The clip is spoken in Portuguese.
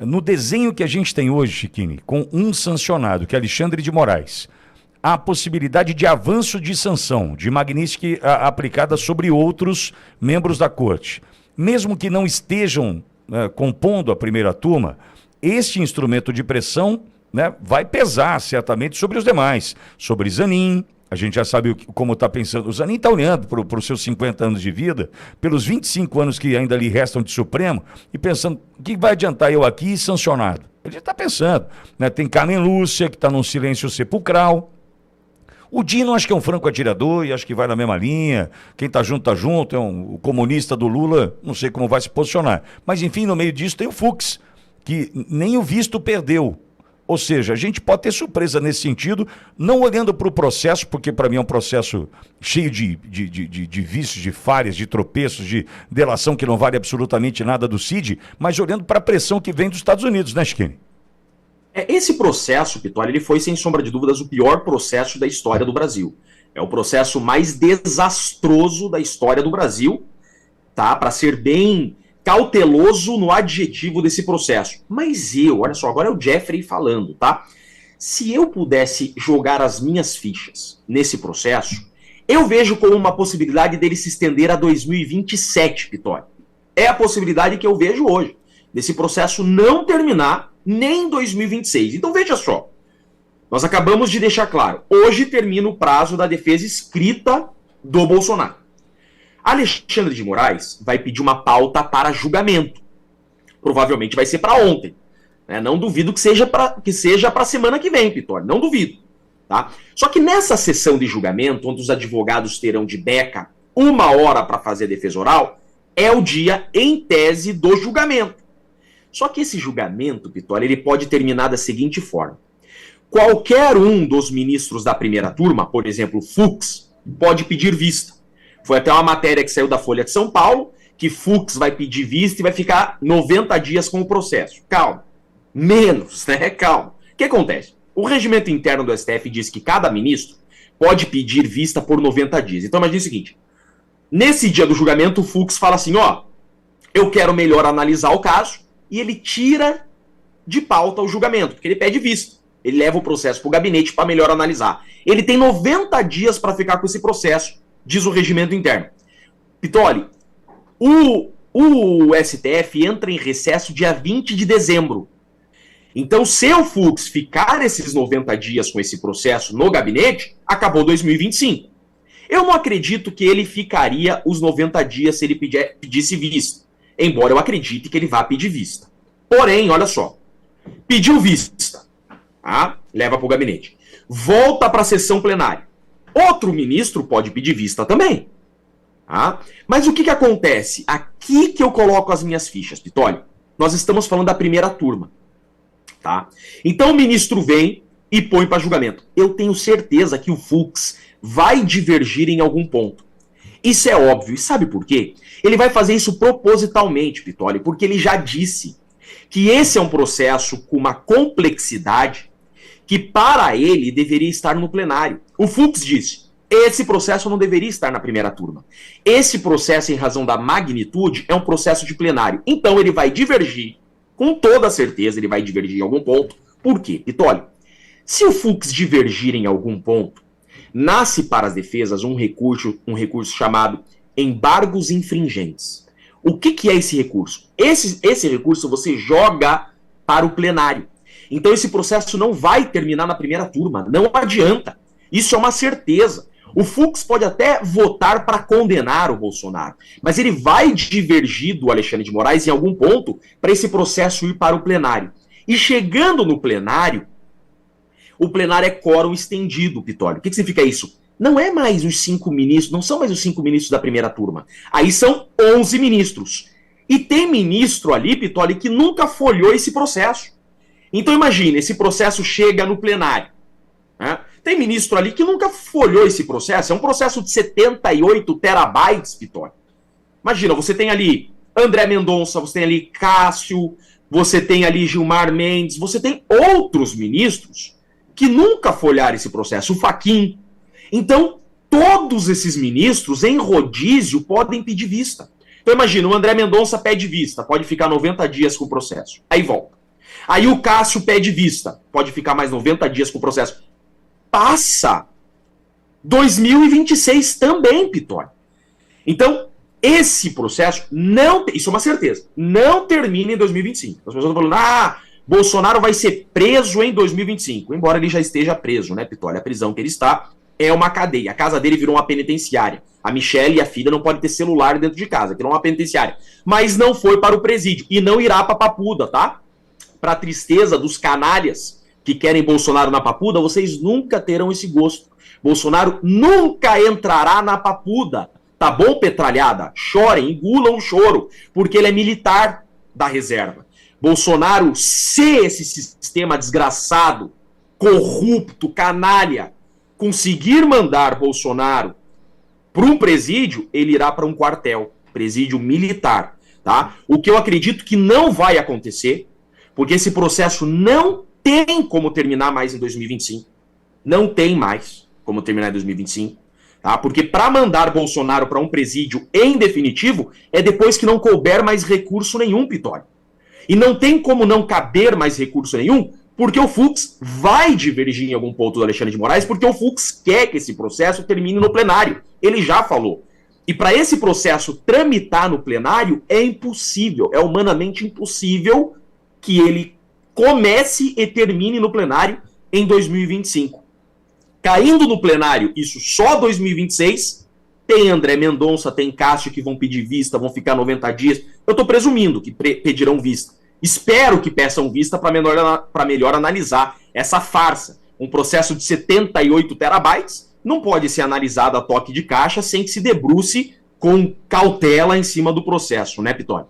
no desenho que a gente tem hoje, Chiquini, com um sancionado, que é Alexandre de Moraes, há a possibilidade de avanço de sanção, de Magnitsky aplicada sobre outros membros da corte. Mesmo que não estejam compondo a primeira turma, este instrumento de pressão, né, vai pesar certamente sobre os demais, sobre Zanin. A gente já sabe como está pensando. O Zanin está olhando para os seus 50 anos de vida, pelos 25 anos que ainda lhe restam de Supremo, e pensando, o que vai adiantar eu aqui sancionado? Ele está pensando. Né? Tem Carmen Lúcia, que está num silêncio sepulcral. O Dino acho que é um franco atirador e acho que vai na mesma linha. Quem está junto, é o comunista do Lula, não sei como vai se posicionar. Mas, enfim, no meio disso tem o Fux, que nem o visto perdeu. Ou seja, a gente pode ter surpresa nesse sentido, não olhando para o processo, porque para mim é um processo cheio de vícios, de falhas, de tropeços, de delação que não vale absolutamente nada do CID, mas olhando para a pressão que vem dos Estados Unidos, né, Chiquini? Esse processo, Pittoli, ele foi, sem sombra de dúvidas, o pior processo da história do Brasil. É o processo mais desastroso da história do Brasil, tá? Para ser bem cauteloso no adjetivo desse processo. Mas olha só, agora é o Jeffrey falando, tá? Se eu pudesse jogar as minhas fichas nesse processo, eu vejo como uma possibilidade dele se estender a 2027, Pittoli. É a possibilidade que eu vejo hoje, desse processo não terminar nem em 2026. Então veja só, nós acabamos de deixar claro, hoje termina o prazo da defesa escrita do Bolsonaro. Alexandre de Moraes vai pedir uma pauta para julgamento. Provavelmente vai ser para ontem. Né? Não duvido que seja para a semana que vem, Pittoli. Não duvido. Tá? Só que nessa sessão de julgamento, onde os advogados terão de beca 1 hora para fazer a defesa oral, é o dia, em tese, do julgamento. Só que esse julgamento, Pittoli, ele pode terminar da seguinte forma. Qualquer um dos ministros da primeira turma, por exemplo, Fux, pode pedir vista. Foi até uma matéria que saiu da Folha de São Paulo, que Fux vai pedir vista e vai ficar 90 dias com o processo. Calma. Menos, né? Calma. O que acontece? O regimento interno do STF diz que cada ministro pode pedir vista por 90 dias. Então imagine o seguinte. Nesse dia do julgamento, o Fux fala assim, eu quero melhor analisar o caso, e ele tira de pauta o julgamento, porque ele pede vista. Ele leva o processo para o gabinete para melhor analisar. Ele tem 90 dias para ficar com esse processo, diz o regimento interno. Pittoli, o STF entra em recesso dia 20 de dezembro. Então, se o Fux ficar esses 90 dias com esse processo no gabinete, acabou 2025. Eu não acredito que ele ficaria os 90 dias se ele pedisse vista. Embora eu acredite que ele vá pedir vista. Porém, olha só. Pediu vista. Tá? Leva para o gabinete. Volta para a sessão plenária. Outro ministro pode pedir vista também. Tá? Mas o que acontece? Aqui que eu coloco as minhas fichas, Pittoli. Nós estamos falando da primeira turma. Tá? Então o ministro vem e põe para julgamento. Eu tenho certeza que o Fux vai divergir em algum ponto. Isso é óbvio. E sabe por quê? Ele vai fazer isso propositalmente, Pittoli, porque ele já disse que esse é um processo com uma complexidade que para ele deveria estar no plenário. O Fux disse, esse processo não deveria estar na primeira turma. Esse processo, em razão da magnitude, é um processo de plenário. Então ele vai divergir, com toda certeza ele vai divergir em algum ponto. Por quê, Pittoli? Se o Fux divergir em algum ponto, nasce para as defesas um recurso chamado embargos infringentes. O que é esse recurso? Esse recurso você joga para o plenário. Então esse processo não vai terminar na primeira turma, não adianta. Isso é uma certeza. O Fux pode até votar para condenar o Bolsonaro, mas ele vai divergir do Alexandre de Moraes em algum ponto para esse processo ir para o plenário. E chegando no plenário, o plenário é quórum estendido, Pittoli. O que significa isso? Não é mais os 5 ministros, não são mais os 5 ministros da primeira turma. Aí são 11 ministros. E tem ministro ali, Pittoli, que nunca folhou esse processo. Então imagine, esse processo chega no plenário. Né? Tem ministro ali que nunca folhou esse processo. É um processo de 78 terabytes, Pittoli. Imagina, você tem ali André Mendonça, você tem ali Cássio, você tem ali Gilmar Mendes, você tem outros ministros que nunca folharam esse processo. O Fachin. Então, todos esses ministros, em rodízio, podem pedir vista. Então, imagina, o André Mendonça pede vista, pode ficar 90 dias com o processo. Aí volta. Aí o Cássio pede vista. Pode ficar mais 90 dias com o processo. Passa 2026 também, Pitório. Então, esse processo não... Isso é uma certeza. Não termina em 2025. As pessoas estão falando, Bolsonaro vai ser preso em 2025. Embora ele já esteja preso, né, Pitório? A prisão que ele está é uma cadeia. A casa dele virou uma penitenciária. A Michelle e a filha não podem ter celular dentro de casa, que não é uma penitenciária. Mas não foi para o presídio. E não irá para Papuda, tá? Para tristeza dos canalhas que querem Bolsonaro na Papuda, vocês nunca terão esse gosto. Bolsonaro nunca entrará na Papuda. Tá bom, petralhada? Chorem, engulam o choro, porque ele é militar da reserva. Bolsonaro, se esse sistema desgraçado, corrupto, canalha, conseguir mandar Bolsonaro para um presídio, ele irá para um quartel, presídio militar, tá? O que eu acredito que não vai acontecer, porque esse processo não tem como terminar mais em 2025. Não tem mais como terminar em 2025. Tá? Porque para mandar Bolsonaro para um presídio em definitivo é depois que não couber mais recurso nenhum, Pitório. E não tem como não caber mais recurso nenhum, porque o Fux vai divergir em algum ponto do Alexandre de Moraes, porque o Fux quer que esse processo termine no plenário. Ele já falou. E para esse processo tramitar no plenário é impossível, é humanamente impossível que ele comece e termine no plenário em 2025. Caindo no plenário, isso só 2026, tem André Mendonça, tem Cássio que vão pedir vista, vão ficar 90 dias. Eu estou presumindo que pedirão vista. Espero que peçam vista para melhor analisar essa farsa. Um processo de 78 terabytes não pode ser analisado a toque de caixa sem que se debruce com cautela em cima do processo, né, Pitório?